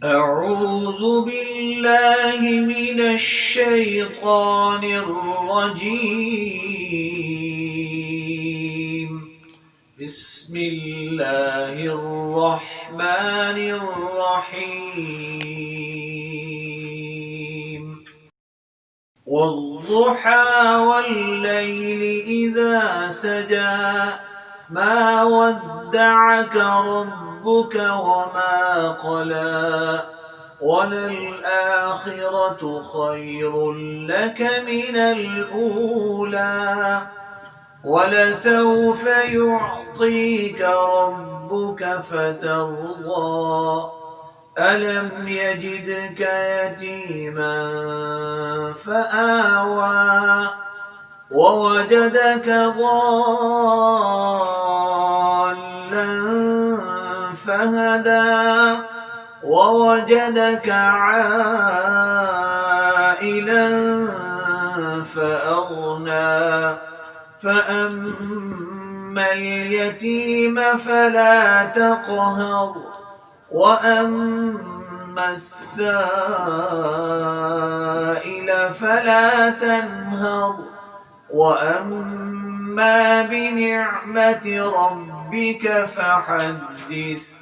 أعوذ بالله من الشيطان الرجيم. بسم الله الرحمن الرحيم. والضحى والليل إذا سجى ما ودعك ربك وما قلى وللآخرة خير لك من الأولى ولسوف يعطيك ربك فترضى ألم يجدك يتيما فآوى ووجدك ضالا فهدى ووجدك عائلا فأغنى فأما اليتيم فلا تقهر وأما السائل فلا تنهر وأما بنعمة ربك فحدث.